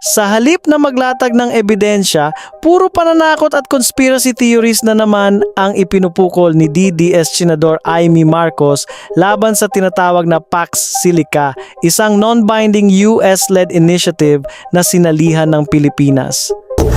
Sa halip na maglatag ng ebidensya, puro pananakot at conspiracy theories na naman ang ipinupukol ni DDS Senador Amy Marcos laban sa tinatawag na Pax Silica, isang non-binding US-led initiative na sinalihan ng Pilipinas.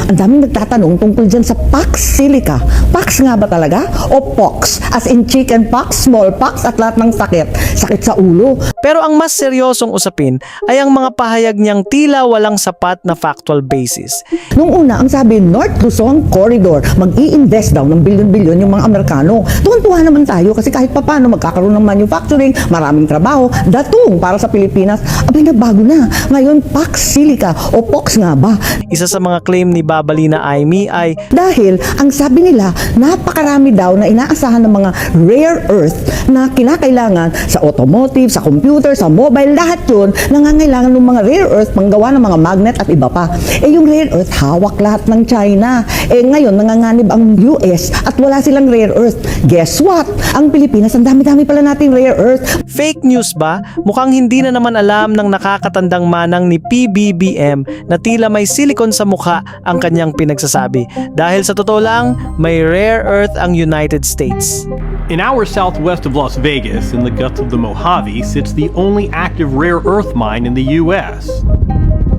Ang daming nagtatanong tungkol dyan sa Pax Silica. Pax nga ba talaga? O pox? As in chicken pox, smallpox at lahat ng sakit. Sakit sa ulo. Pero ang mas seryosong usapin ay ang mga pahayag niyang tila walang sapat na factual basis. Nung una, ang sabi, North Luzon Corridor, mag-i-invest daw ng bilyon-bilyon yung mga Amerikano. Tuwan-tuwa naman tayo kasi kahit papano magkakaroon ng manufacturing, maraming trabaho, datong para sa Pilipinas. Abay, nagbago na. Ngayon, Pax Silica o pox nga ba? Isa sa mga claim ni Babalina Amy ay Dahil ang sabi nila, napakarami daw na inaasahan ng mga rare earth na kinakailangan sa automotive, sa computer, sa mobile, lahat yun, nangangailangan ng mga rare earth panggawa ng mga magnet at iba pa. Yung rare earth, hawak lahat ng China. Ngayon, nanganganib ang US at wala silang rare earth. Guess what? Ang Pilipinas, ang dami-dami pala nating rare earth. fake news ba? Mukhang hindi na naman alam ng nakakatandang manang ni PBBM na tila may silicon sa mukha ang kanyang pinagsasabi. Dahil sa totoo lang, may rare earth ang United States. In our southwest of Las Vegas, in the guts of the Mojave, sits the only active rare earth mine in the U.S.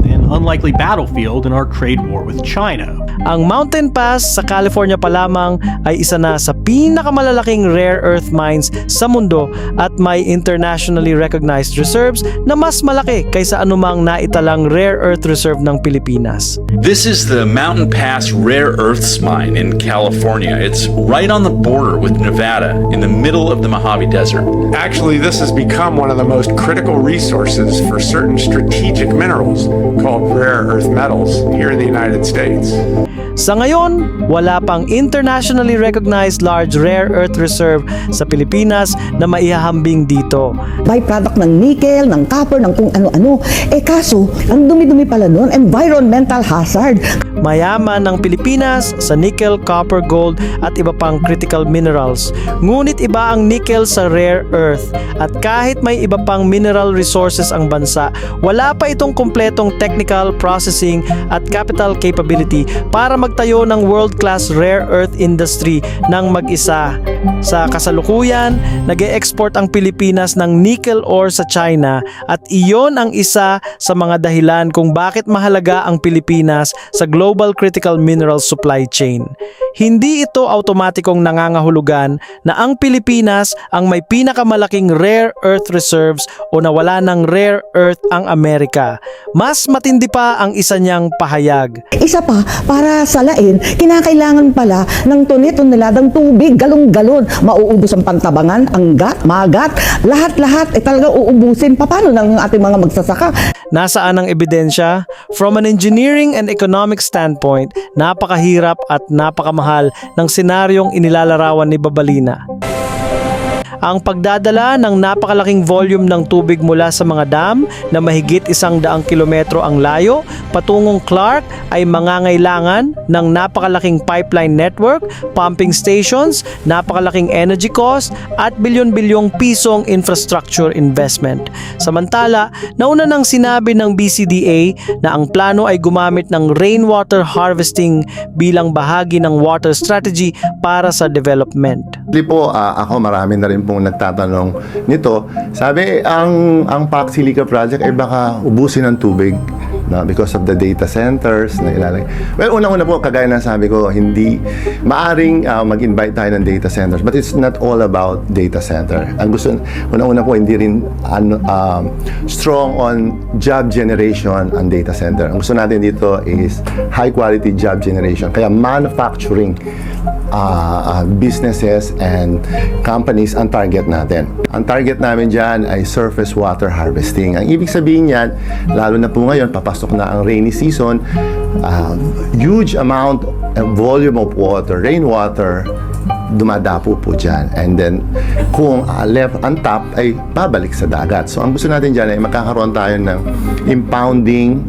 An unlikely battlefield in our trade war with China. Ang Mountain Pass sa California pa lamang ay isa na sa pinakamalalaking rare earth mines sa mundo at may internationally recognized reserves na mas malaki kaysa anumang naitalang rare earth reserve ng Pilipinas. This is the Mountain Pass Rare Earths Mine in California. It's right on the border with Nevada in the middle of the Mojave Desert. Actually, this has become one of the most critical resources for certain strategic minerals called rare earth metals here in the United States. Sa ngayon, wala pang internationally recognized large rare earth reserve sa Pilipinas na maihahambing dito. Byproduct ng nickel, ng copper, ng kung ano-ano. Kaso, ang dumi-dumi pala nun, environmental hazard. Mayaman ng Pilipinas sa nickel, copper, gold at iba pang critical minerals. Ngunit iba ang nickel sa rare earth at kahit may iba pang mineral resources ang bansa, wala pa itong kumpletong technical, processing at capital capability para magtayo ng world-class rare earth industry ng mag-isa. Sa kasalukuyan, nag-e-export ang Pilipinas ng nickel ore sa China at iyon ang isa sa mga dahilan kung bakit mahalaga ang Pilipinas sa global critical mineral supply chain. Hindi ito automatikong nangangahulugan na ang Pilipinas ang may pinakamalaking rare earth reserves o nawala ng rare earth ang Amerika. Mas matindi pa ang isa niyang pahayag. Isa pa, para salain, kinakailangan pala ng toni-toneladang tubig, galong-galon. Mauubos ang pantabangan, ang magat, lahat-lahat, talaga uubusin. Paano ng ating mga magsasaka? Nasaan ang ebidensya? From an engineering and economic standpoint, napakahirap at napakamahal ng senaryong inilalarawan ni Babalina. Ang pagdadala ng napakalaking volume ng tubig mula sa mga dam na mahigit 100 kilometro ang layo patungong Clark ay mangangailangan ng napakalaking pipeline network, pumping stations, napakalaking energy cost at bilyon-bilyong pisong infrastructure investment. Samantala, nauna nang sinabi ng BCDA na ang plano ay gumamit ng rainwater harvesting bilang bahagi ng water strategy para sa development. Ako marami na rin pong nagtatanong nito. Sabi, ang Pax Silica project ay baka ubusin ng tubig because of the data centers na ilalagay. Well, unang-una po, kagaya na sabi ko, hindi maaring mag-invite tayo ng data centers, but it's not all about data center. Ang gusto, unang-una po, hindi rin strong on job generation ang data center. Ang gusto natin dito is high quality job generation. Kaya manufacturing businesses and companies ang target natin. Ang target namin dyan ay surface water harvesting. Ang ibig sabihin yan, lalo na po ngayon, papasok na ang rainy season, huge amount and volume of water, rainwater, dumadapo po dyan. And then, kung left on top, ay babalik sa dagat. So, ang gusto natin dyan ay magkakaroon tayo ng impounding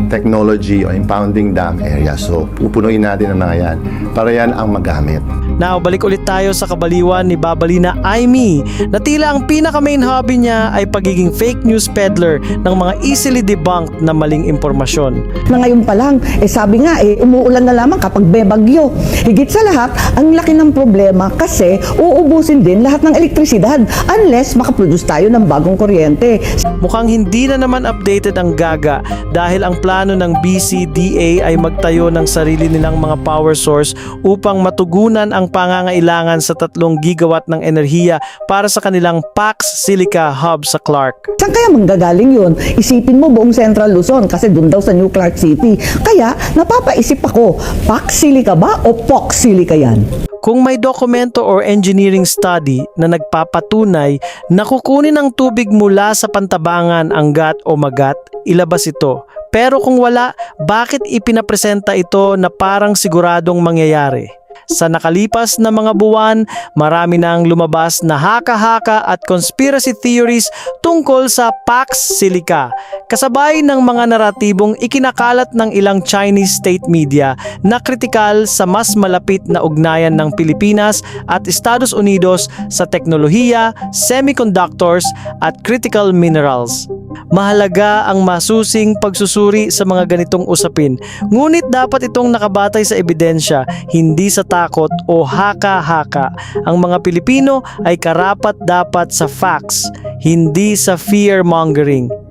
technology o impounding dam area. So, pupunuin natin ang mga yan para yan ang magamit. Now, balik ulit tayo sa kabaliwan ni Babalina Aimee na tila ang pinaka-main hobby niya ay pagiging fake news peddler ng mga easily debunked na maling impormasyon. Na ngayon pa lang, sabi nga, umuulan na lamang kapag may bagyo. Higit sa lahat, ang laki ng problema kasi uubusin din lahat ng elektrisidad unless makaproduce tayo ng bagong kuryente. Mukhang hindi na naman updated ang Gaga dahil ang plano ng BCDA ay magtayo ng sarili nilang mga power source upang matugunan ang pangangailangan sa 3 gigawatt ng enerhiya para sa kanilang PAX Silica hub sa Clark. Saan kaya manggagaling yun? Isipin mo buong Central Luzon kasi doon daw sa New Clark City. Kaya napapaisip ako, PAX Silica ba o POX Silica yan? Kung may dokumento or engineering study na nagpapatunay na kukunin ang tubig mula sa pantabangan, anggat o magat, ilabas ito. Pero kung wala, bakit ipinapresenta ito na parang siguradong mangyayari? Sa nakalipas na mga buwan, marami nang lumabas na haka-haka at conspiracy theories tungkol sa PAX Silica, kasabay ng mga naratibong ikinakalat ng ilang Chinese state media na kritikal sa mas malapit na ugnayan ng Pilipinas at Estados Unidos sa teknolohiya, semiconductors at critical minerals. Mahalaga ang masusing pagsusuri sa mga ganitong usapin, ngunit dapat itong nakabatay sa ebidensya, hindi sa takot o haka-haka. Ang mga Pilipino ay karapat-dapat sa facts, hindi sa fear-mongering.